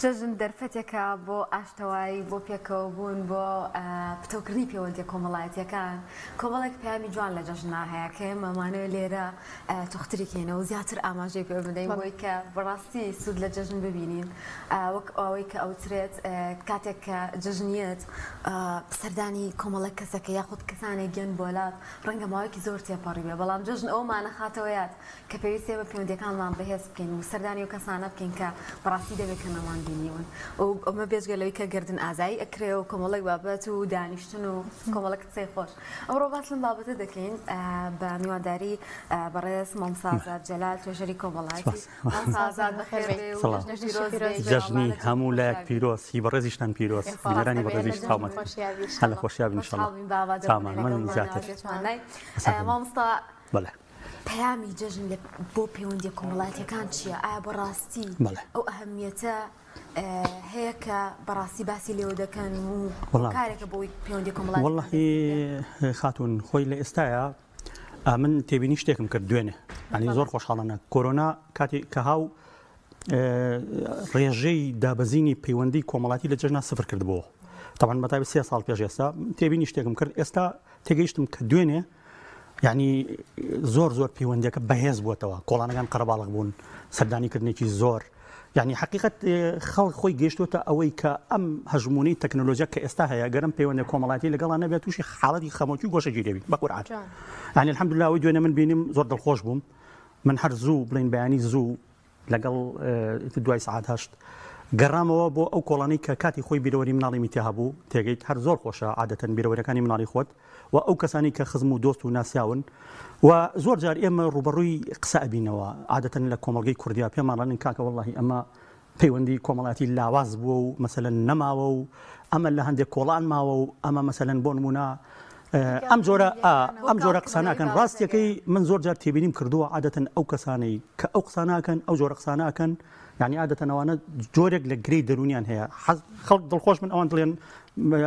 جەژن دەرفەتێکە بۆ ئاشتەوایی بۆ پێکەوەبوون بۆ پتەوکردنی پەیوەندیە کۆمەڵایەتیەکان کۆمەڵێک پامی جوان لە جەژنا هەیە کە ئێمەمانەوە لێرە توختریکەینەوە زیاتر ئاماژەی پێ بدەین بۆی کە بەڕاستی سوود لە جەژن ببینین وەک ئەوەی کە ئەوترێت کاتێک کە جەژنیت سەردانی کۆمەڵێک کەسەکە یاخود کەسانێک گەن بۆلات ڕەنگە ماوەیەکی زۆر تێپەڕی بێ بەڵام جەژن ئەومانە خاتەوەیات کە پێویستێ بە پەیوەندیەکانمان بەهێز بکەین و سەردانی و کەسانە بکەین کە بەڕاستی دەبێت کە نەمان بینیون و ئەمە بێژگەلەوەی کە گردن ئازایی ئەکرێ و کۆمەڵێک بابەت و دانیشتن و کۆمەڵێک قسەی خۆش ئەمڕۆ باس لەم بابەتە دەکەین بە میوانداری بەڕێز مامۆستا ئازاد جەلال توێژەری کۆمەڵایەتی مامۆستا ئازاد بەخێر بێ و جەژنی هەموو لایەک پیرۆز هی بەڕێزیشتان پیرۆز بینەرانی بەڕێزیش تاومەت هەلا خۆشیاوی ئینشاڵڵا تامان زیاتر مامۆستا بەڵێ پەیامی جەژن بۆ پەیوەندی کۆمەڵایەتیەکان چییە؟ ئایا بەڕاستی ئەو ئەهەمیەتە هەیە کە بەڕاستی باسی لێوە دەکەن و کارێکە بۆی پەیوەندی کۆمەڵایەتی وەڵڵاهی خاتون خۆی لە ئێستاە من تێبینی شتێکم کرد دوێنێ ینی زۆر خۆشحاڵانە کۆرۆنا کاتی کە هاو ڕێژەی دابەزینی پەیوەندی کۆمەڵاتی لە جەژنا سفر کردبووە تاوان بەتابی 3 ساڵ پێش ئێستا تێبینی شتێکم کرد ئێستا تێگەیشتم کە دوێنێ یعنی زۆر پەیوەندیەکە بەهێز بووەتەوە کۆڵانەکان قەرەباڵغ بوون سەردانیکردنێکی زۆر یعنی حقیقت خەڵک خۆی گەیشتوتە ئەوەی کە ئەم هەژمونی تەکنۆلۆژیا کە ئێستا هەیە گەرم پەیوەندی کۆمەڵایەتی لەگەڵا نەبێت تووشی حاڵەتی خەمۆکی گۆشەگیری دەبێت بە قورعان یعنی الحەمدولله ئەوەی دوێنێ من بینیم زۆر دڵخۆش بووم من هەر زوو بڵین بەیانی زوو لەگەڵ دوای سەعات 8 گەڕامەوە بۆ ئەو کۆڵانی کە کاتی خۆی بیرەوەری مناڵی میتیا هەبوو تێگەیت هەر زۆر خۆشە عادەتەن بیرەوەریەکانی مناڵی خۆت و ئەو کەسانی کە خزم و دۆست و ناسیاون و زۆر جار ئێمە ڕوبەڕووی قسە ئەبینەوە عادەتەن لە کۆمەڵگەی کوردیا پێمانڵێن کاکە وەڵڵاهی ئەمە پەیوەندی کۆمەڵایەتی لاواز بووە و مەسەلەن نەماوە و ئەمە لە هەندێک کۆڵان ماوە و ئەمە مەسەلەن بۆ نمونە ئەم جۆرە قساناکەن ڕاستیەکەی من زۆر جار تێبینیم کردووە عادەتەن ئەو کەسانەی کە ئەو قساناکەن ئەو جۆرە قساناکەن یعنی عادەتەن ئەوانە جۆرێک لە گرەی دەرونیان هەیە خەڵک دڵخۆش من ئەوان دڵێن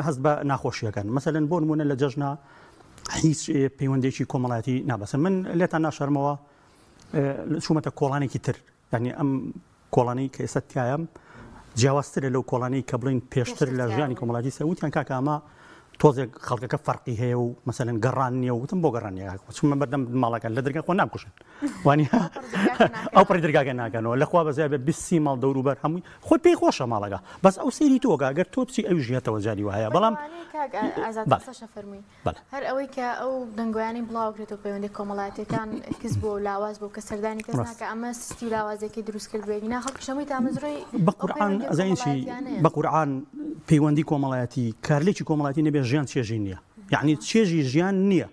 هەست بە ناخۆشیەکەن مەسەلەن بۆ نمونە لە جەژنا هیچ پەیوەندێکی کۆمەڵایەتی نابەسن من لێتان ناشەرمەوە چوومەتە کۆڵانێکی تر یعنی ئەم کۆڵانی کە ئێستا تایەم جیاوازترە لەو کۆڵانەی کە بڵین پێشتر لە ژیانی کۆمەڵایەتی سەوتیان کاکە ئەمە تۆزێک خەڵکەکە فەرقی هەیە و مەسەلەن گەڕان نییە وتم بۆ گەڕانیە چونمە بەردەم ماڵەکان لە دەرگا خۆ نامکوشن وانی ئەو پڕی دەرگاکە ناکەنەوە لەخوا بەزای بە 20 ماڵ دەوروبەر هەمووی خۆی پێی خۆشە ماڵەکە بەس ئەو سەیری تۆگە ئەگەر تۆ بچی ئەوی ژێتەوە جاری وایە بەڵام هەر ئەوەی کە ئەو دەنگۆیانی بڵاوکرێت و پەیوەندی کۆمەڵایەتیەکان کەس بۆ لاواز بۆ کە سەردانی کەس ناکە ئەمە سستی لاوازێکی دروست کرد بێنی خەڵکی شەمەی تامەزڕۆی بە قورعان ئەزانیشی بە قورعان پەیوەندی کۆمەڵایەتی کارلێکی کۆمەڵایەتی نەبێ ژیان چێژی نییە یعنی چێژی ژیان نییە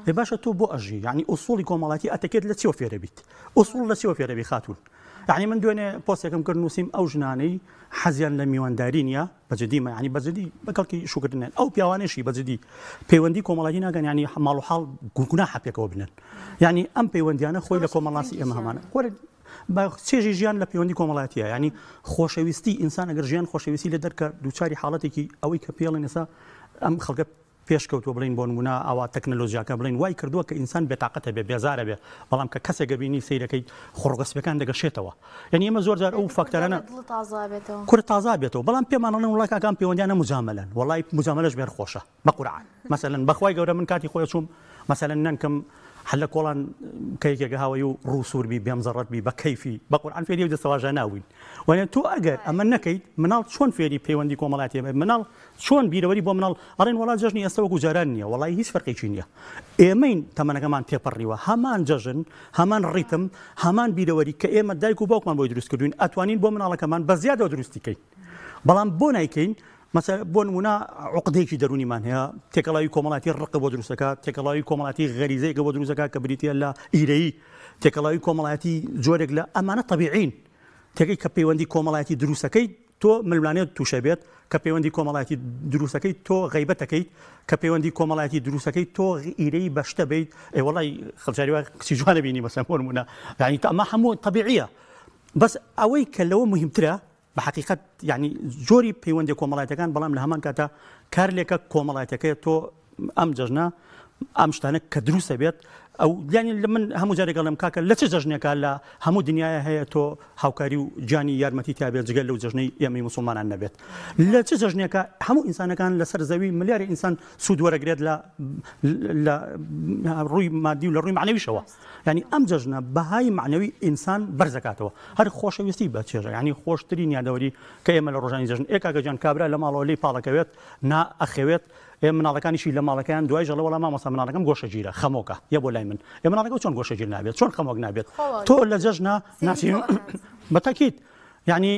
ێ باشە تۆ بۆ ئەژی یعنی ئوسوڵی کۆمەڵایەتی ئەتەکێت لە چێوە فێرە بیت ئوسوڵ لە چێوە فێرە بی خاتون یعنی من دوێنێ پۆستێکم کرد نووسیم ئەو ژنانەی حەزیان لە میوانداری نییە بەجددیمە ینی بەجددی بەگەڵکی شوکردنێن ئەو پیاوانێشی بەجددی پەیوەندی کۆمەڵایەتی ناگەن ینی ماڵ و حاڵ گوناح پێکەوە بنن یعنی ئەم پەیوەندیانە خۆی لە کۆمەڵاسی ئێمە هەمانە چێژی ژیان لە پەیوەندی کۆمەڵایەتیە ینی خۆشەویستی ئینسان ئەگەر ژیان خۆشەویستی لە دەرکە دووچاری حاڵەتێکی ئەوەی کە پێڵێن ئێستا ئەم خەڵکە پێشکەوتوە بڵین بۆ نمونە ئەوە تەکنۆلۆژیاکە بڵین وای کردووە کە ئینسان بێتاقەتە بێ بێزارە بێ بەڵام کە کەسێک بینی سەیرەکەی خۆڕگەسپەکان دەگەشێتەوە یعنی ئێمە زۆر جار ئەو فاکتەرانە کورە تازا بێتەوە بەڵام پێمانڵێن وڵای کاکان پەیوەندیانە مجاملەن وڵای مجاملەش بێر خۆشە بە قورعان مەسەلەن بەخوای گەورە من کاتی خۆی چووم مەسەلەن نانکەم هەل لە کۆڵان کەیکێکە هاوایی و ڕووسوربی بێمزەڕەتبی بە کەیفی بە قورعان فێری و دەسەواژە ناوین وانە تۆ ئەگەر ئەمە نەکەیت مناڵ چۆن فێری پەیوەندی کۆمەڵایەتی مناڵ چۆن بیرەوەری بۆ مناڵ ئەڵێن وڵات جەژنی ئێستا وەکو جاران نییە وڵی هیچ فەرقێکی نییە ئێمەین تەمەنەکەمان تێپەڕیوە هەمان جەژن هەمان ڕیتم هەمان بیرەوەری کە ئێمە دایک و باوکمان بۆی دروست کردوین ئەتوانین بۆ مناڵەکەمان بە زیادەوە دروستیکەین بەڵام بۆ نایکەین مثلا بۆ نمونە عقدەیەکی دەرونیمان هەیە تێکەڵاوی کۆمەڵایەتی ڕق بۆ دروستەکە تێکەڵاوی کۆمەڵایەتی غەریزەیەکە بۆ دروستەکە کە بریتە لە ئیرەیی تێکەڵاوی کۆمەڵایەتی جۆرێک لە ئەمانە طەبیعین تێکەی کە پەیوەندی کۆمەڵایەتی دروستەکەی تۆ ململانێت تووشە بێت کە پەیوەندی کۆمەڵایەتی دروستەکەی تۆ غەیبەتەکەیت کە پەیوەندی کۆمەڵایەتی دروستەکەی تۆ ئیرەی بەشتە بیت ئێ وەڵی خەڵجاری وای کچی جوانە بینی بەسەر بۆ نمونە یعنی ئەمە هەموو طەبیعیە بەس ئەوەی کە لەوە مهمترە بحقیقت يعني جۆری پەیوەندی کۆمەڵایەتەکان بەڵام لە هەمان کاتە کار لێکە کۆمەڵایەتەکەی تۆ ئەم جەژنە ئەم شتانە کە دروستە بێت ئەو دیانی من هەموو جارێک گەڵم کاکە لە چ جەژنێکە لە هەموو دنیاە هەیە تۆ هاوکاری و جانی یارمەتی تابێت جگەل لەو جەژنەی ئێمەی موسڵمانان نەبێت لە چ جەژنێکە هەموو ئینسانەکان لەسەر زەوی ملیارە ئینسان سوود وەرەگرێت لە ڕووی مادی و لە ڕووی معنەویشەوە ینی ئەم جەژنە بەهای معنەوی ئینسان بەرزەکاتەوە هەر خۆشەویستی بە چێژە ینی خۆشترین یادەوەری کە ئێمە لە ڕۆژانی جەژن ئێکاگەجان کابرا لە ماڵەوە لێی پاڵەکەوێت نا ئەخەوێت ئێ مناڵەکانیشی لە ماڵەکەیان دوای ژەڵە وەڵام مامۆستا مناڵەکەم گۆشەگیرە خەمۆکە یە بۆ لای من ئێ مناڵەکە چۆن گۆشەگیر نابێت چۆن خەمۆک نابێت تۆ لە جەژنە ناچی بەتاکید یعنی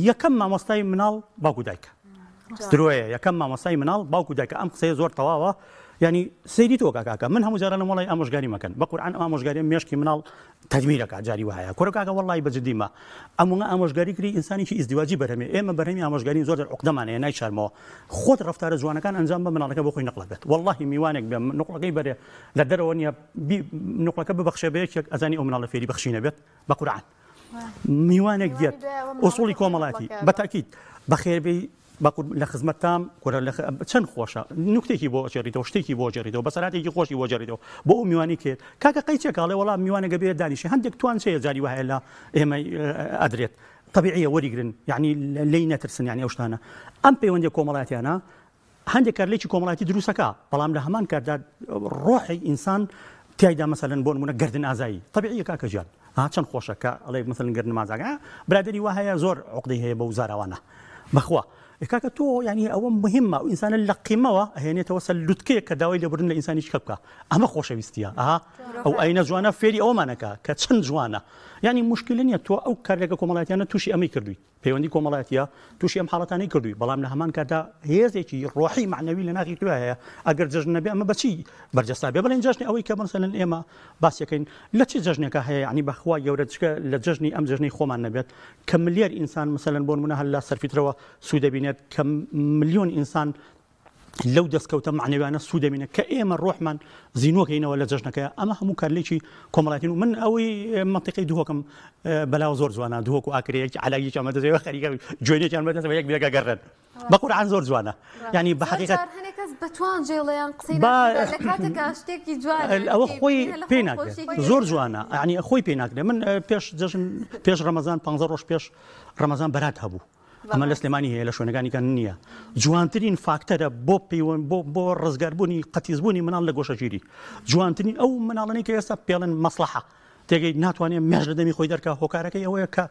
یەکەم مامۆستای مناڵ باوکو دایکە درۆیە یەکەم مامۆستای مناڵ باوکو دایکە ئەم قسەیە زۆر تەواوە ینی سەیری تۆ کاکە من هەموو جارە لە مۆڵی ئامۆژگاری مەکەن بە قورئان ئامۆژگاری مێشکی مناڵ تەجمیرەکە جاری وایە کوڕە کاکە وەڵی بەجددیمە ئەموە ئامۆژگاری کردی ئینسانێکی ئیزدیواجی بەرهەمێ ئێمە بەرهەمی ئامۆژگاری زۆر عقدەمانەیە نایشارمەوە خۆت ڕەفتارە جوانەکان ئەنجام بە مناڵەکە بۆ خۆی نەقڵ بێت وەڵڵاهی میوانێک بێ نقڵەکەی بەرێ لە دەرەوە نییە نقڵەکە ببەخشە بە یەکێک ئەزانی ئەو مناڵە فێری بەخشینە بێت بە قورئان میوانێک دێت ئوسوڵی کۆمەڵاتی بەتاکید بەخێربێ لە خزمەتتام چەند خۆشە نوکتێکی بۆ جێڕیتەوە شتێکی بۆ جێڕیتەوە بەسەراتێکی خۆشی بۆ جێڕیتەوە بۆ ئەو میوانی کرد کاکە قەیچێکاڵێ وەڵام میوانەگە بێت دانیشی هەندێک توان چەیە جاری وایە لە ئێمە ئەدرێت طبیعیە وەریگرن یعنی لی نەترسن یعنی ئەو شتانە ئەم پەیوەندی کۆمەڵاتیانە هەندێک کارلێکی کۆمەڵاتی دروستەکە بەڵام لە هەمان کاردا ڕۆحی ئینسان تایدا مەسەلەن بۆ نمونە گردن ئازایی طبیعیە کاکە ژیان چەند خۆشە کە ئەڵێ مەسەلەن گردن مازاگە برادری وا هەیە زۆر عقدەی هەیە بە وزارەوانە بەخوا کاکە تۆ ینی ئەوە مهمە و ئینسانە لە قیمەوە ئەهێنێتەوە سەر لوتکەیە کە داوای لەبرن لە ئینسانی شکە بکە ئەمە خۆشەویستیە ئەو ئەینە جوانە فێری ئەومانەکە کە چەند جوانە ینی مشکلە نیە تۆ ئەو کارێکە کۆمەڵاتیانە تووشی ئەمەی کردووی پەیوەندی کۆمەڵاتیە تووشی ئەم حاڵەتانەی کردووی بەڵام لە هەمان کاردا هێزێکی ڕۆحی معنەوی لە ناخی توێ هەیە ئەگەر جەژن نەبێ ئەمە بەچی بەرجەستا بێ بڵێن جەژنی ئەوەی کە مەسەلەن ئێمە باسیەکەین لە چی جەژنێکە هەیە ینی بەخوا گەورە لە جەژنی ئەم جەژنی خۆمان نەبێت کە ملیار ئینسان مەسەلەن بۆ نمونە هەر لە سەرفیترەوە سوود دەبینێت کە ملیۆن ئینسان لەو دەستکەوتە معنەویانە سوود دەبینێت کە ئێمە ڕۆحمان زیینۆکەینەوە لە جەژنەکە ئەمە هەموو کارلێکی کۆمەڵاتین و من ئەوەی منتیقی دووهۆکم بەلاو زۆر جوانە دووەک و ئاکرەیەکی علاگیی ئەمەدەوە خەریکە جوێنێکیان بەدەست بە یەک بێگە گەڕێن بە قورئان زۆر جوانە ینی بە حقیقەت بەتوان جێڵیان قسەی لە کاتێکا شتێکی جوانە ئەوە خۆی پێ ناکرێت زۆر جوانە ینی خۆی پێ ناکرێت من پێش ڕەمەزان 15 ڕۆژ پێش ڕەمەزان بەرات هەبوو ئەمە لە سلێمانی هەیە لە شوێنەکانیکان نییە جوانترین فاکتەرە بۆ پەیوەند بۆ ڕزگاربوونی قەتیزبوونی مناڵ لە گۆشەگیری جوانترین ئەو مناڵانەی کە ئێستا پێڵێن مەسلحە تێگەی ناتوانێت مێژ لە دەمی خۆی دەرکە هۆکارەکەی ئەوەیە کە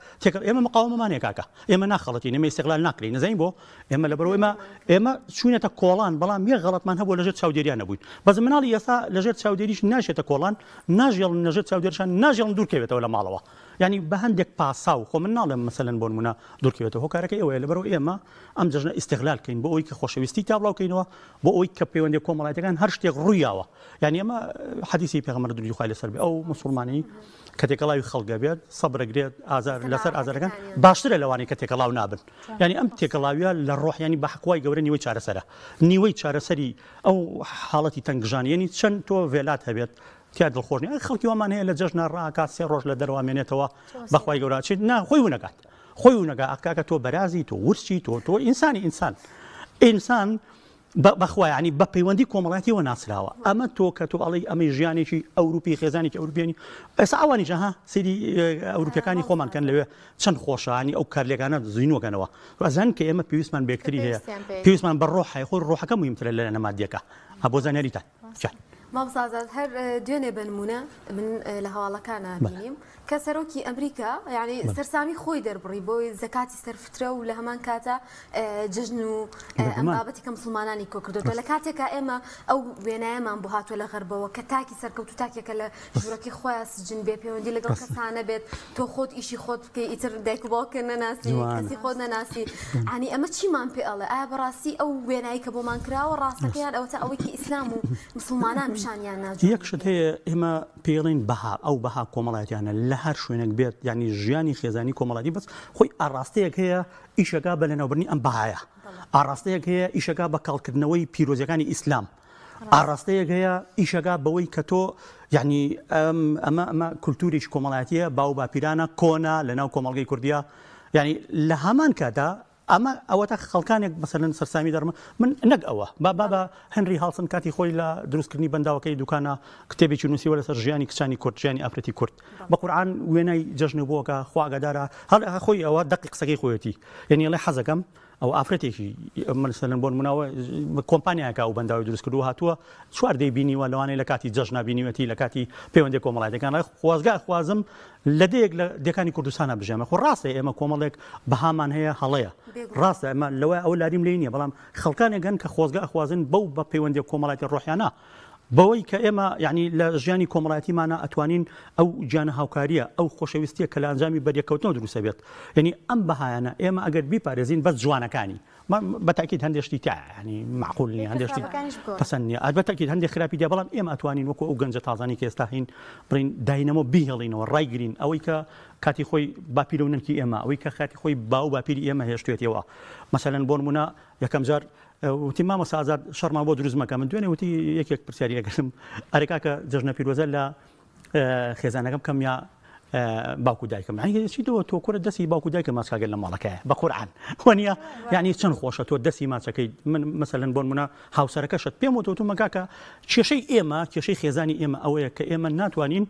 ئێمە مقاومەمانێ کاکە ئێمە ناخەڵەتی ئێمە ئیستیغلال ناکرین نەزانین بۆ ئێمە لەبەرەوەی ئێمە چوونێتە کۆڵان بەڵام یەک غەڵەتمان هەبوو لەژێر چاودێریان نەبووین بەس مناڵی ئێستا لەژێر چاودێریش ناشێتە کۆڵان ناژێڵن لەژێر چاودێریشان ناژێڵن دوورکەوێتەوە لە ماڵەوە ینی بە هەندێک پاسا و خۆ من ناڵێم مەسەلەن بۆ نمونە دوورکەوێتەوە هۆکارەکەی ئەوەیە لەبەرەوە ئێمە ئەم جەژنە ئیستیغلالکەین بۆ ئەوەی کە خۆشەویستی تابڵاوکەینەوە بۆ ئەوەی کە پەیوەندی کۆمەڵاتیەکان هەر شتێک ڕوویاوە ینی ئەمە حەدیسی پێغەمبەر دووری خوای لەسەر بێ ئەو موسڵمانی کە تێکەڵاوی خەڵگە بێت سەبرەگرێت ئازار لەسەر ئازارەکان باشترە لەوانی کە تێکەڵاو نابن ینی ئەم تێکەڵاویە لە ڕۆحیانی بە حقوای گەورە نیوەی چارەسەرە نیوەی چارەسەری ئەو حاڵەتی تەنگژانی ینی چەند تۆ ڤێلات هەبێت تیا دڵخۆشنی خەڵکی وەمان هەیە لە جەژنە ڕاکات 3 ڕۆژ لە دەروامێنێتەوە بەخوای گەورە چیت نا خۆی ونەکات خۆی ونەگا ئەکاکە تۆ بەرازی تۆ ورچی تۆ ئینسانی ئینسان بەخوا ینی بە پەیوەندی کۆمەڵاتیەوە ناسراوە ئەمە تۆ کە تۆ ئەڵی ئەمەی ژیانێکی ئەوروپی خێزانێکی ئەوروپیانی ئێستا ئەوانی جەها سری ئەوروپیەکانی خۆمان کەن لەوێ چەند خۆشانی ئەو کارلێکانە زیینوەکەنەوە ئەزان کە ئێمە پێویستمان بێکتری هەیە پێویستمان بە ڕۆحی خۆی ڕۆحەکە مهمترە لە نەمادیەکە بۆ زانیاریتان مامسازات هەر دوێنێ بنمونە من لە هەواڵەکانە بینیم کە سەرۆکی ئەمریکا یعنی سەرسامی خۆی دەربڕی بۆی زەکاتی سەرفترە و لە هەمان کاتە جژن و ئەم بابەتی کە مسلمانانی کۆ کردوەوە لە کاتێکە ئێمە ئەو وێنایەمان بۆ هاتووە لە غەربەوە کە تاکی سەرکەوت و تاکێکە لە ژوورەکەی خۆیان سجن بێ پەیوەندی لەگەڵ کەسانە بێت تۆ خۆت ئیشی خۆت بکەی ئیتر دایک و باوکە نەناسی کەسی خۆت نەناسی عنی ئەمە چیمان پێ ئەڵێ ئایا بەڕاستی ئەو وێنایی کە بۆمان کراوە ڕاستەکەیان ئەوەتە ئەوەی کە ئیسلام و مسلمانان پیشانیان ناجوێت یەکشت هەیە ئێمە پێڵین بەها ئەو بەها کۆمەڵاتیانە لە هەر شوێنێک بێت ینی ژیانی خێزانی کۆمەڵاتی بەس خۆی ئاڕاستەیەک هەیە ئیشەکە بە لەناوبردنی ئەم بەهایە ئاڕاستەیەک هەیە ئیشەکە بە کاڵکردنەوەی پیرۆزیەکانی ئیسلام ئاڕاستەیەک هەیە ئیشەکە بەوەی کە تۆ یعنی ئەمە کولتوریش کۆمەڵاتیە باو باپیرانە کۆنا لەناو کۆمەڵگەی کوردیا یعنی لە هەمان کاتا ئەمە ئەوەتە خەڵکانێک مەسەلەن سەرسامی دەرمە من نەک ئەوە بابا هەنری هاڵسن کاتی خۆی لە دروستکردنی بەنداوەکەی دوکانە کتێبێکی نووسیوە لەسەر ژیانی کچانی کورد ژیانی ئافرەتی کورد بە قورئان وێنەی جەژن بووەکە خوا ئاگادارە هەڵ خۆی ئەوە دەقی قسەکەی خۆیەتی یعنی ئەڵێ حەزەکەم ئەو ئافرەتێکی مەسەلەن بۆ نمونەوە کۆمپانیاکە ئەو بەنداوی دروست کردو هاتووە چوار دەی بینیوە لەوانەیە لە کاتی جەژن بینیوەتی لە کاتی پەیوەندی کۆمەڵایەتەکان خۆزگا خوازم لە دەیەک لە دەکانی کوردستانە بژێمە خۆ ڕاستە ئێمە کۆمەڵێک بەهامان هەیە هەڵەیە ڕاستە ئەمە لەوە ئەو لاریم لێ نییە بەڵام خەڵکانێک گەن کە خۆزگا ئەخوازن بەو بە پەیوەندی کۆمەڵایەتی ڕۆحیانە بەوەی کە ئێمە یعنی لە ژیانی کۆمەڵایەتیمانە ئەتوانین ئەو گیانە هاوکاریە ئەو خۆشەویستیە کە لە ئەنجامی بەریەکەوتنەوە دروستە بێت یعنی ئەم بەهایانە ئێمە ئەگەر بیپارێزین بەس جوانەکانی بەتاکید هەندێشتی تا ینی معقول نیە هەندێشتی پەسەند نییە بەتاکید هەندێک خراپی دێ بەڵام ئێمە ئەتوانین وەکو ئەو گەنجە تازانی کە ئێستا هین بڕین داینەمە بیهێڵینەوە ڕایگرین ئەوەی کە کاتی خۆی باپیرە و نەنکی ئێمە ئەوەی کە کاتی خۆی باو باپیری ئێمە هێشتوێتەوە مەسەلەن بۆ نمونە یەکەم جار وتی مامە سازاد شەڕمان بۆ دروست مەکە من دوێنێ وتی یەکێک پرسیاری لەگەڵم ئەرێکا کە جەژنە پیرۆزە لە خێزانەکەم کەم یا باوکو دایکم چی تۆ کوڕە دەستی باوکو دایکە ماچکاگەل لە ماڵەکەیە بە قورئان وەنیە یعنی چەند خۆشە تۆ دەستی ماچەکەی من مەسەلەن بۆ نمونە هاوسەرەکەشت پێم وتوتم مەکاکە کێشەی ئێمە کێشەی خێزانی ئێمە ئەوەیە کە ئێمە ناتوانین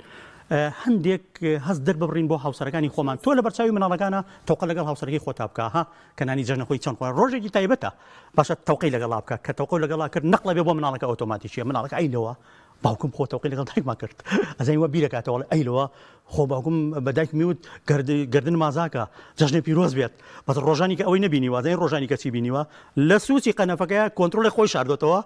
هەندێک هەست دەربڕین بۆ هاوسەرەکانی خۆمان تۆ لە بەرچاوی مناڵەکانە تەوقە لەگەڵ هاوسەرەکەی خۆتا بکە ها کەنانی جەژنە خۆی چەند خۆ ڕۆژێکی تایبەتە باشە تەوقەی لەگەڵا بکە کە تەوقە لەگەڵا کرد نەقڵە بێ بۆ مناڵەکە ئۆتۆماتیکیە مناڵەکە ئەیلەوە باوکم خۆ تەوقی لەگەڵ دایکمان کرد ئەزای وە بیرەکاتەوە ئەیلەوە خۆ باوکم بە دایک میوت گردن مازاکە جەژنی پیرۆز بێت بەس ڕۆژانی کە ئەوەی نەبینیوە زای ڕۆژانی کەچی بینیوە لە سوچی قەنەفەکەیە کۆنتڕۆلی خۆی شاردۆتەوە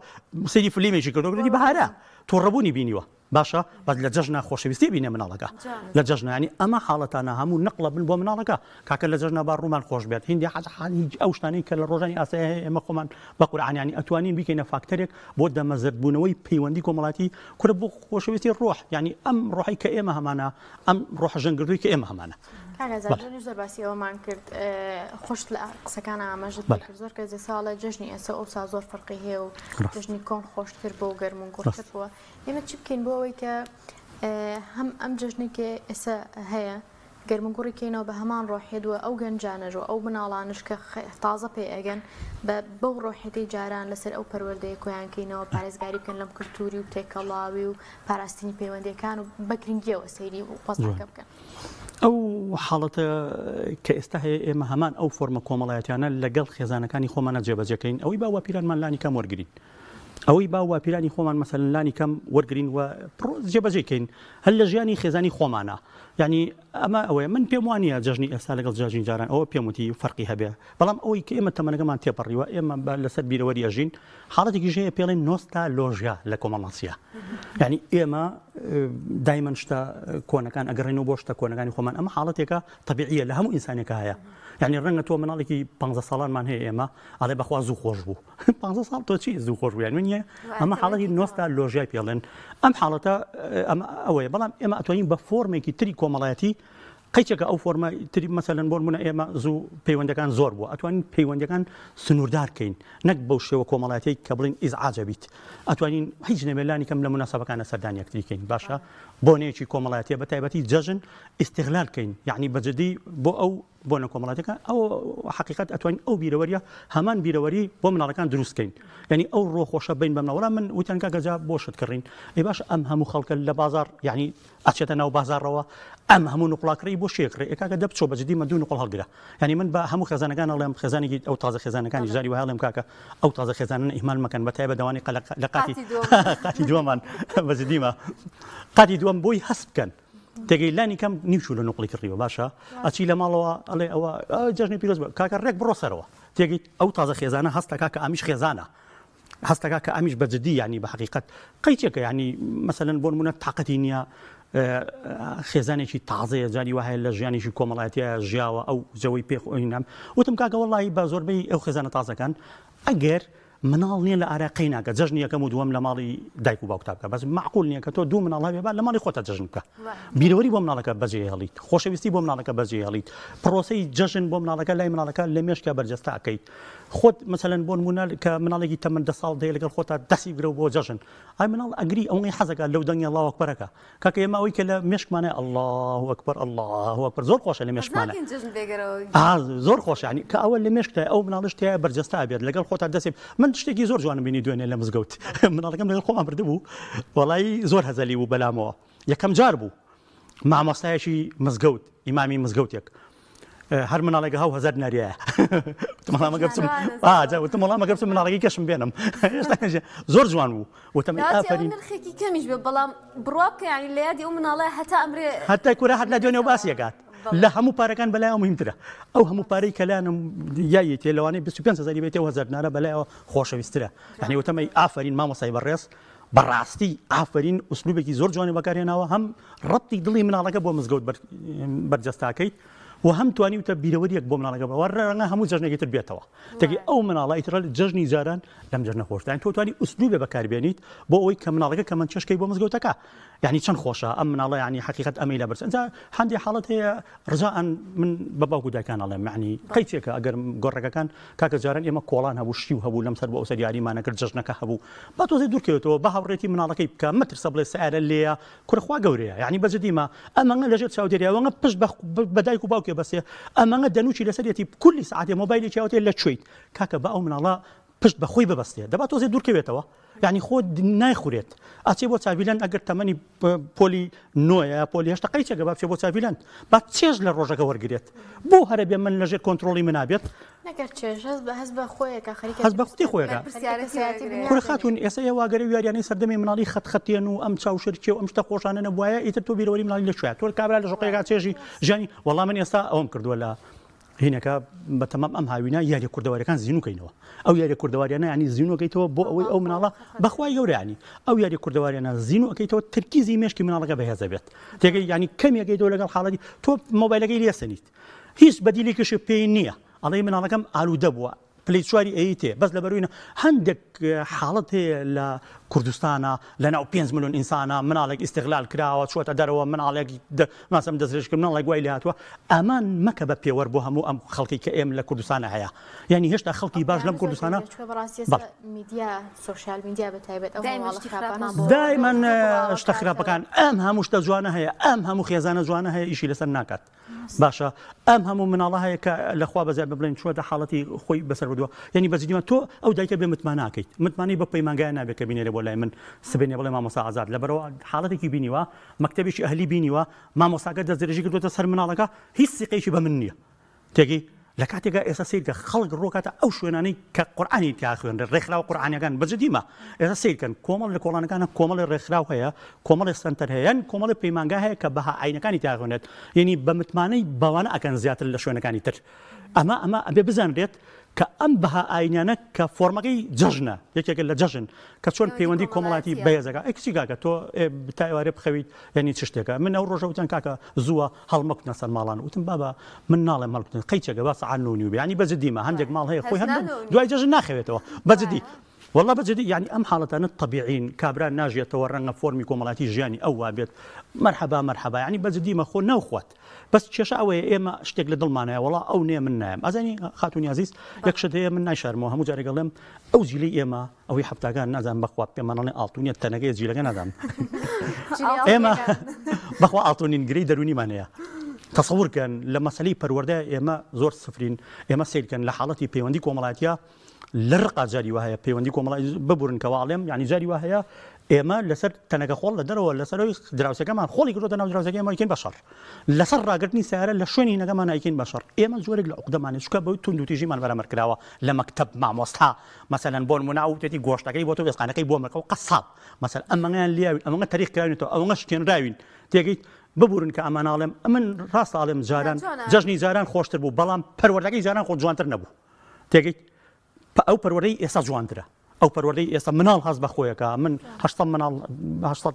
سەری فلیمێکی کردو بەهارە تۆ ڕەبوونی بینیوە باشە بەس لە جەژنە خۆشەویستی بینێ مناڵەکە لە جەژنانی ئەمە حاڵەتانە هەموو نەقڵە بن بۆ مناڵەکە کاکە لە جەژنە با ڕوومان خۆش بێت هندی حەزحانی ئەو شتانەی کە لە ڕۆژانی ئاسایی ئێمە خۆمان بە قورئانیانی ئەتوانین بیکەینە فاکتەرێک بۆ دەمەزردبوونەوەی پەیوەندی کۆمەڵایەتی کورە بۆ خۆشەویستی ڕۆح یعنی ئەم ڕۆحی کە ئێمە هەمانە ئەم ڕۆحە ژەنگردووی کە ئێمە هەمانە کاگازانجانی زۆر باسی ئەومان کرد خۆش لە قسەکان ئاماژت کرد زۆر کەس ساڵە جژنی ئێستا ئەوسا زۆر فەرقی هەیە و جژنی کۆن خۆشتر بۆ گەرم و گۆشتر بووە ئێمە چی بکەین بۆ ئەوەی کە هەم ئەم جژنێکی ئێستا هەیە گەرمگوڕیکەینەوە بە هەمان ڕۆحێدووە ئەو گەنجانەژ و ئەو مناڵانش کە تازە پێ ئەگەن بەو ڕۆحێتی جاران لەسەر ئەو پەروەردەیە کۆیانکەینەوە پارێزگاری بکەن لەم کولتوری و تێکەڵاوی و پاراستنی پەیوەندیەکان و بەگرنگیەوە سەیری و پەسەکە بکەن. ئەو حاڵەتە کە ئێستا هەیە ئێمە هەمان ئەو فۆرمە کۆمەڵایەتیانە لەگەڵ خێزانەکانی خۆمانە جێبەجێکەین ئەوەی با واپیرانمان لانی کەم وەرگین ئەوەی با واپیرانی خۆمان مەسەلەن لانی کەم وەرگین و جێبەجێکەین هەل لە ژیانی خێزانی خۆمانە یعنی ئەمە ئەوەیە من پێم وانە جەژنی ئێستا لەگەڵ جاژنی جاران ئەوە پێم وتی فەرقی هەبێ بەڵام ئەوەی کە ئێمە تەمەنەکەمان تێپەڕیوە ئێمە لەسەر بیرەوەری ئەژین حاڵەتێکی ژەیە پێڵێن نۆستالۆژیا لە کۆمەڵانسیە یعنی ئێمە دایمەن شتە کۆنەکان ئەگەڕێنەوە بۆ شتە کۆنەکانی خۆمان ئەمە حاڵەتێکە طبیعیە لە هەموو ئینسانێکە هەیە یعنی ڕەنگە تۆ مناڵێکی 15 ساڵانمان هەیە ئێمە ئەڵێ بەخوا زوو خۆش بوو 15 ساڵ تۆ چی زوو خۆش بوو یان نییە ئەمە حاڵەتی نۆستالۆژیای پێڵێن ئەم حاڵەتە ئەوەیە بەڵام ئێمە ئەتوانین بە فۆرمێکی تری کۆمەڵایەتی قەیچێکە ئەو فۆرمە تری مەسەلەن بۆ نمونە ئێمە زوو پەیوەندەکان زۆر بووە ئەتوانین پەیوەندەکان سنووردار بکەین نەک بەو شێوە کۆمەڵایەتی کە بڵین ئیزعاجە بیت ئەتوانین هیچ نەبێلانی کەم لە مناسەبەکانە سەردانی یەکتریکەین باشە بۆنەیەکی کۆمەڵایەتیە بە تایبەتی جەژن ئیستیغلال بکەین یعنی بەجددی بۆ ئەو بۆنە کۆمەڵایەتەکە ئەو حقیقەت ئەتوانین ئەو بیرەوەریە هەمان بیرەوەری بۆ مناڵەکان دروستکەین یعنی ئەو ڕۆخۆشە بین بە مناڵە من وتیان کاکەجا بۆشت کڕین ئەی باش ئەم هەموو خەڵکە لە بازار یعنی ئەچێتە ناو بازارەوە ئەم هەموو نقڵاکڕی بۆ شێکڕێ ئێکاکە دەبچۆ بەجددی مە دوو نقڵ هەڵگرە یعنی من بە هەموو خێزانەکان ئەڵێم خێزانێکی ئەو تازە خێزانەکانی ژاری وهڵێم کاکە ئەو تازە خێزانن ئیهمال مەکەن بە تایبەت دەوانی لە قاتی دووەمان بەجددیمە قاتی دووەم بۆی هەست بکەن تێگەیلانی کەم نیوچوو لە نقڵی کڕیوە باشە ئەچی لە ماڵەوە ئەڵێ ئەوە جەژنی پیرۆز بە کاکە ڕێک بڕۆ سەرەوە تێگەیت ئەو تازە خێزانە هەستەکە کە ئامیش خێزانە هەستەکە کە ئامیش بەجددی ینی بە حقیقت قەیچێکە ینی مەسەلەن بۆ نمونە تااقەتی نییە خێزانێکی تازەیە جاری وهەیە لە ژیانیشی کۆمەڵایەتیە ژیاوە ئەو جەوەی پێخۆینام وتم کاکە وەڵڵی بە زۆربەی ئەو خێزانە تازەکان ئەگەر مناڵ نییە لە ئاراقەی ناکە جەژنی یەکەم و دووەم لە ماڵی دایک و باوکتا بکە بەس معقول نییە کە تۆ دوو مناڵ هەبێ لە ماڵی خۆتە جەژن بکە بیرەوەری بۆ مناڵەکە بەجێ هەڵیت خۆشەویستی بۆ مناڵەکە بەجێ هەڵیت پرۆسەی جەژن بۆ مناڵەکە لای مناڵەکە لە مێشکە بەرجەستە ئەەکەیت خۆت مثلەن بۆ نمونە کە مناڵێکی تەمەن 10 ساڵ دەیە لەگەڵ خۆتا دەستی بگرە بۆ جەژن ئای مناڵ ئەگری ئەوەی حەزەکە لەو دەنگی الله ئەکبەرەکە کاکە ئێمە ئەوەی کە لە مێشکمانە الله ئەکبەر الله ئەکبەر زۆر خۆشە لە مێشکمانە زۆر خۆش ینی کە ئەوە لە مێشکتە ئەو مناڵش تایە بەرجەستا بێت لەگەڵ خۆتا دەسێ من شتێکی زۆر جوانم بینی دوێنێ لە مزگەوت مناڵەکەم لەگەڵ خۆمان بردبوو وەڵی زۆر هەزەلی بوو بەلامەوە یەکەم جار بوو مامۆستایەکی مزگەوت ئیمامی مزگەوتێک هەر مناڵێکە 1000 ناریایە وتمەڵامەگە بچم مناڵێکی کەشم بێنم زۆر جوان بوو وتەمە ئافرین نرخێکی کەمیش بێ بەڵام بڕوا بکە ینی لە یادی ئەو مناڵە هەتا ئەمرێ هەتا کورە هەر لە دوێنێ و باسیەکات لە هەموو پارەکان بەلایەوە مهمترە ئەو هەموو پارەی کەلانم یایەتێ لەوانەیە 25,000 بێتێ 1000 نارە بەلایەوە خۆشەویسترە یعنی وتەمەی ئافرین مامۆسای بەڕێز بەڕاستی ئافرین ئوسلوبێکی زۆر جوانی بەکارهێناوە هەم ڕەبتی دڵی مناڵەکە بۆ مزگەوت بەرجەستاکەیت و هەم توانی وتە بیرەوەریەک بۆ مناڵەکە بەوە ڕەنگە هەموو جەژنێکی تر بێتەوە تێکی ئەو مناڵە ئیتر جەژنی جاران لەم جەژنە خۆشتان تۆ توانی ئوسلوبێ بەکاربێنیت بۆ ئەوەی کە مناڵەکە کە من چشکەی بۆ مزگەوتەکە یعنی چەند خۆشە ئەم مناڵە ینی حقیقەت ئەمەی لە بەرز ئەنجا هەندێک حاڵەت هەیە ڕزاان من بە باوکو دایکان ئەڵێم معنی قەیچێکە ئەگەر گۆڕەکەکان کاکە جاران ئێمە کۆڵان هەبوو شیو هەبوو لەمسەر بۆ ئەو سەریاریمانە کرد جەژنەکە هەبوو با تۆزێ دوورکەوێتەوە بە هاوڕێتی مناڵەکەی بکە مەترسە بڵێ سەعرە لێیە کوڕخوا گەورەیە یعنی بەجددیمە ئەمەنگە لەژێر چاودێریەوەنگە پشت بە دایک و باوکێ بەسێ ئەمەنگە دەنوچی لەسەرەتی کولی سعاتێ مۆبایلی چاوتێ لە کوێیت کاکە بە ئەو مناڵە پشت بەخۆی ببەستێ دەبات تۆزێ دوورکەوێتەوە یعنی خۆ نایخورێت ئاچێ بۆ چاویلەن ئەگەر تەمەنی پۆلی 9 پۆلی 8 قەیچێکە با بچێ بۆ چاویلەن با چێژ لە ڕۆژەکە وەرگێت بۆ هەرە بێ من لەژێر کۆنتترۆلی منابێت هەز بە خۆیەکە هەز بە خوتی خۆیەکە کوڕ خاتون ئێستا واگەری یاریانەی سەردەمی مناڵی خەتخەتێن و ئەم چاوشرکێ و ئەم شتە خۆشانە نەبووایە ئیتر تۆ بیرەوەری مناڵی لەکوێ تۆ کابرا لە ژۆقەیەکە چێژی ژیانی وەڵام من ئێستا ئەوم کردووە لە هینەکە بە تەمام ئەم هاوینە یاری کوردەوارەکان زیینوکەینەوە ئەو یاری کوردەواریانە ینی زیینەکەیتەوە بۆ ئەوەی ئەو مناڵە بەخوای گەورانی ئەو یاری کوردەواریانە زیینەکەیتەوە ترکیزی مێشکی مناڵەکە بەهێزە بێت تێگەی ینی کەمیەکەیتەوە لەگەڵ حاڵەتی تۆ مۆبایلەکەی لێسەنیت هیچ بەدیلێکیش پێی نییە ئەڵێ مناڵەکەم ئالوودە بووە پلی چواری ئەیتێ بەس لەبەروینە هەندێک حاڵەت هەیە لە کوردستانە لەناو 5 ملیۆن ئینسانە مناڵێک ئیستیغلال کراوە چوەتە دەرەوە مناڵێکی ماسەم دەستێژکردن مناڵێک گوای لێ هاتووە ئەمان مەکە بە پێوەەر بۆ هەموو ئەم خەڵکی کە ئێمە لە کوردستانە هەیە یعنی هێشتا خەڵکی باش لەم کوردستانە میدیا سوشیال میدیا بەتایبەت دایمەن شتە خراپەکان ئەم هەموو شتە جوانە هەیە ئەم هەموو خێزانە جوانە هەیە ئیشی لەسەر ناکات باشە ئەم هەموو مناڵە هەیە کە لەخوا بەزای بڵێن چوەتە حاڵەتی خۆی بەسەر بردووە یعنی بەجددیمە تۆ ئەو دایکە بێ متمان ناکەیت متمانی بە پەیمانگای نابێت کە بینێرە بۆ لای من سبێنێ بڵێ مامۆستا ئازاد لەبەرەوە حاڵەتێکی بینیوە مەکتەبێکی ئەهلی بینیوە مامۆستاگە دەستدرێژی کردوتە سەر مناڵەکە هیچ سیقەیەکی بە من نییە تێگەی لە کاتێکە ئێستا سیرکە خەڵک ڕۆکاتە ئەو شوێنانەی کە قورئانی تیا خوێنرێ ڕێکخراوە قورئانیەکان بەجددیمە ئێستا سیرکەن کۆمەڵ لە کۆڵانەکانە کۆمەڵی ڕێکخراو هەیە کۆمەڵی سنتەر هەیە کۆمەڵی پەیمانگا هەیە کە بەها ئاینەکانی تیا خوێنێت یعنی بە متمانەی بەوانە ئەکەن زیاتر لە شوێنەکانی تر ئەمە ئەبێ بزانرێت کە ئەم بەها ئاینانە کە فۆرمەکەی جەژنە یەکێکە لە جەژن کە چۆن پەیوەندی کۆمەڵاتی بەهێزەکە ئەکسی کاکە تۆ بتایوارێ بخەویت یعنی چ شتێکە من ئەو ڕۆژە وتیان کاکە زووە هەڵمەکوتنە سەر ماڵان وتم بابا من ناڵێم هەڵکوتن قەیچێکە با سەعات 9 ینی بەجددیمە هەندێک ماڵ هەیە خۆی هەندێک دوای جەژن ناخەوێتەوە بەجددی والله بەجددی یعنی ئەم حاڵەتانە طبیعین کابرا ناژێتەوە ڕەنگە فۆرمی کۆمەڵاتی ژیانی ئەو وابێت مەرحەبا یعنی بەجددیمە خۆ ناوخوات بەس کێشە ئەوەیە ئێمە شتێک لە دڵمانەیە وڵا ئەو نێ من نایم ئەزانی خاتونی عزیز یەک شت هەیە من نایشارمەوە هەموو جارێک دەڵێم ئەو جیلی ئێمە ئەوەی هەفتاگان نازانم بەخوا پێمانەڵێ ئاڵتونیە تەنەکەی جیلەکە نازانم ئێمە بەخوا ئاڵتونین گرەی دەرونیمان هەیە تەسەوورکەن لە مەسەلەی پەروەردە ئێمە زۆر سفرین ئێمە سیرکەن لە حاڵەتی پەیوەندی کۆمەڵاتیە لە ڕقا جاری وهەیە پەیوەندی کۆمەڵاتی ببورن کەواڵێم یعنی جاری وهەیە ئێمە لەسەر تەنەکە خۆڵ لە دەرەوە لەسەرەوەی دراوسەکەمان خۆڵی کردوتە ناو دراوسەکەمان یکەین بەشەڕ لەسەر ڕاگررتنی سیارە لە شوێنی نەگەمان یکەین بەشەڕ ئێمە زۆرێک لە عقدەمانێت چکە بەوەی تونند و تیژیمان بەرەمەر کراوە لە مەکتەب مامۆستا مەسەلەن بۆ نمونە وتێتی گۆشتەکەی بۆ تۆ وێستخانەکەی بۆ مەکە و قەساب مەسەل ئەمەیان لیاوین ئەمەگە تاریخ کراوێتەوە ئەوەنگە شتێنراوین تێگەیت ببورن کە ئەماناڵێم من ڕاستاڵێم جاران جەژنی جاران خۆشتر بوو بەڵام پەروەردەکەی جاران خۆ جوانتر نەبوو تێگەیت ئەو پەروەردەی ئێستا جوانترە ئەو پەروەردەی ئێستا مناڵ هەست بە خۆیەکە من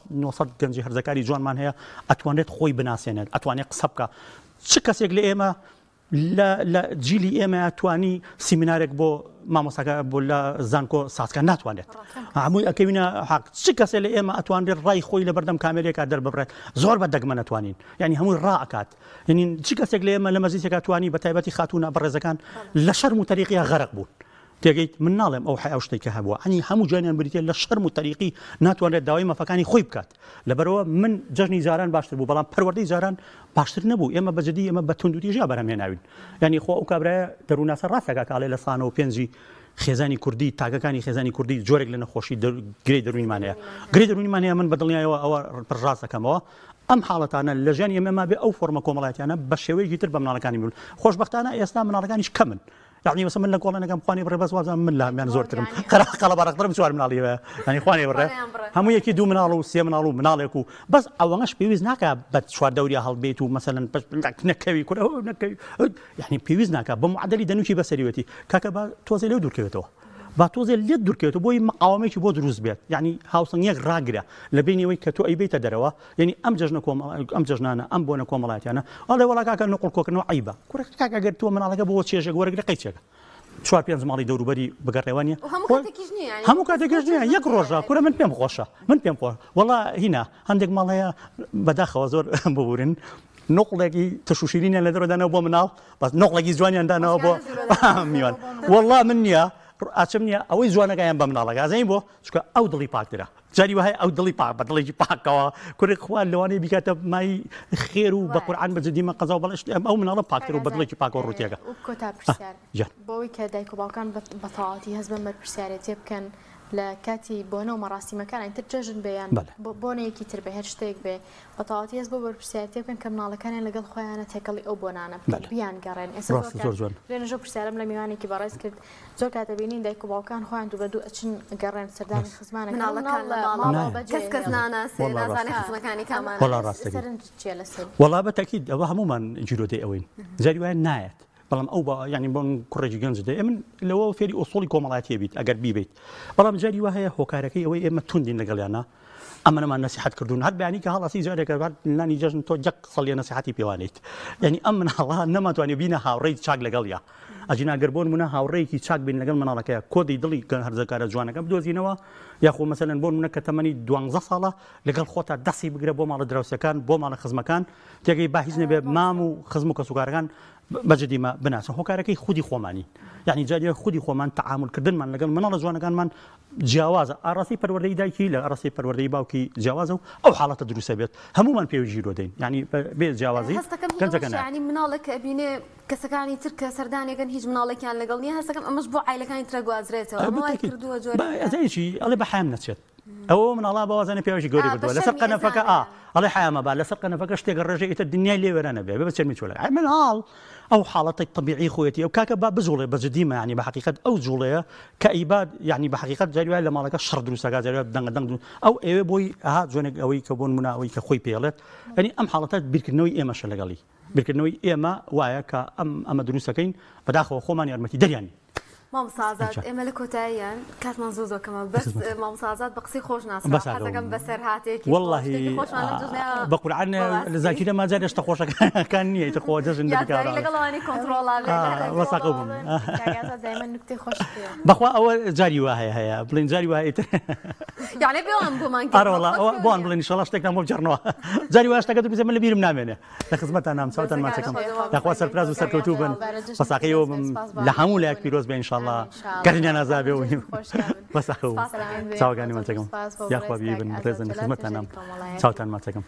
900 گەنجی هەرزەکاری جوانمان هەیە ئەتوانێت خۆی بناسێنێت ئەتوانێت قسە بکە چ کەسێک لە ئێمە لە جیلی ئێمە توانی سیمینارێک بۆ مامۆستاکە بۆ لە زانکۆ سازکە ناتوانێت هەمووی ئەکەوینە حق چ کەسێ لە ئێمە ئەتوانێت ڕای خۆی لە بەردەم کامێرێکا دەرببڕێت زۆر بە دەگمە نەتوانین ینی هەمووی ڕائکات ینی چ کەسێک لە ئێمە لە مەزیسێکا توانی بە تایبەتی خاتونە بەڕێزەکان لە شەرم و تەریقیە غەرق بوون تێگەیت من ناڵێم ئەو حیا شتێکە هەبووە ئەنی هەموو جوانیان بریتێ لە شەرم و تەریقی ناتوانێت داوای مەفەکانی خۆی بکات لەبەرەوە من جەژنی جاران باشتر بوو بەڵام پەروەردەی جاران باشتر نەبوو ئێمە بەجددی ئێمە بە توندوتی ژیا بەرهەمهێناوین ینی خۆ ئەو کابرایە دەرووناسە ڕاستەکە کاڵێ لە سانە و پێنجی خێزانی کوردی تاگەکانی خێزانی کوردی جۆرێک لە نەخۆشی گرەی دەروونیمانەیە گرەی دەروونیمانەیە من بەدڵنیایەوە ئەوە پڕاست دەکەمەوە ئەم حاڵەتانە لە ژیانی ئێمە بێ ئەو فۆرمە کۆمەڵایەتیانە بە شێوەیەکی تر بە مناڵەکانی بوون خۆشبەختانە ئێستا مناڵەکانیش کەمن يعني مثلا من لقول أنا كم خواني برا بس وازم من لا يعني زورتهم قلا برا قدر مسوار من عليه يعني خواني برا هم يكيدوا من علو سيا من علو من عليكو بس أولش بيوز ناكا بتشوار دوري هالبيت ومثلا بس نكوي كله نكوي يعني بيوز ناكا بمعدل دنوشي بس ريوتي كاكا توزي لو دور كيوتو باتوزي اللي دور كيوتو بوي مقاومة شو بود روز بيت يعني هاوسن يك راجرة لبيني ويك كتو أي بيت دروا يعني أم ججنانا أم بونا كومالات يعني الله ولا كاكا نقول كوك إنه عيبة كورك كاكا قرتوا من على جبوت شيء جورك دقيقة شوار بيان زمالي دورو بري بقريوانيا هم كاتكيجني يك روجا كورا من بيم خوشة من بيم خوش والله هنا عندك مالها بداخل وزور بورين نقلقي تشوشيرين اللي درو دانا أبو منال بس نقلقي زواني عندنا أبو ميوان والله منيا أشمني أوي زوانا كيان بمنالك زين بو شو أو دلي باكترا جاري وهاي أو دلي باك بدلي باك كوا كل إخوان لواني بيكتب ماي خير وبقرآن بجدي ما قزاو بلاش أو من الله باكترا وبدلي باك وروتياga وكتاب برسال بوي كده كوباكان بطاعتي هزبن برسالة تبكن لكاتي بونا ومراسم كان أنت تجن بيان بونا يكي تربيه هشتاق به بطاعتي هزبن برسالة تبكن كمنال كان اللي قال خويا تكلي أو بونانا بيان قرن زور لأن جو برسالة من ميواني كبارس كرت زور كاتبينين دايكو باوكان خويا عنده بدو أتشن قرن سرداني خزمانك من الله كان ما كسكسنا ناس نازاني خزمكاني كمان والله راستك والله بالتأكيد وهموما جيرودي أوين زي وين نايت بلام أو يعني بون كورج جنز ده من اللي هو في أصولي كومالاتي بيت أجر بيت بلام جاري وهي هو كاركي أو إما تندين لقليانا أما أنا ما نصيحة كردون هاد يعني كهلا سي جارك بعد لاني جاجن تو جك صلي نصيحتي بيوانيت يعني أمن الله نما تواني بينا هاوريد شاق لقليا أجينا قربون منا هاوريد كي شاق بين لقل منا لكيا كودي دلي كان هرزا كار جوانا كم دوزينوا ياخو مثلا بون منا كتماني دوان زصالة لقل خوتا دسي بقرب بوم على دروسة كان بوم على خزم كان تيجي باحزني بمامو خزمك سكاركان بجدي ما بناس هو كاركي خودي خوماني يعني جاري خودي خومان تعامل كردن من لقل من الله جوانا كان من جواز أراسي پروردهی دایکی ل أراسي پروردهی باوکی جوازه أو حالة دروسة بيت همومان بيوجيرو دين يعني بيت جوازي كان زكنا يعني منالك أبيني كسكاني ترك سرداني كان هيج منالك يعني لقلني هسكن مشبوع على كان يترجوا أزرته ما يكردوا جوري زي شيء الله بحام نتشت أو من الله بوازني بيوجي قولي بدو لسرق نفك الله حياة بال لسرق نفك اشتاق الرجاء الدنيا اللي ورانا بيه بس ترمي شولا من هال أو حالتك طبيعي خويتي أو كاكبا بزولة بجديمة يعني بحقيقة أو زولة كإباد يعني بحقيقة جاري لما لك الشر دروسة جاري دنگ أو إيه بوي ها جونك أوي كبون منا أوي كخوي بيالت يعني أم حالتك بيركنوي إيه ما شلقالي بيركنوي إيه ما ويا كأم دروسة كين بداخل خوماني أرمتي درياني مام صازات إملكو تايان كات منزوزو كمان بس مام صازات بقصي خوش ناس حتى كم بسر هاتيك والله بقول عنه الذاكرة ما زادش تخوش كان نية تخوش جزء من الذاكرة يعني لقلاني كنترول على وساقوهم دائما نكتة خوش بخوا أول جاري وهاي بلين جاري وهاي يعني بيوم بمان أرى والله بون بلين إن شاء الله اشتكنا مو بجرنوا جاري وهاي اشتكت بزمن اللي بيرم نامينه لخدمتنا نام سوتن ما تكم لأخوة سربراز وسركوتوبن وساقيهم لحمولك بيروز بإن شاء الله كرني أنا زابي بس أخو ساوكاني ما تكم يا أخوة بيبن رزن خدمتنا نام سوتن ما تكم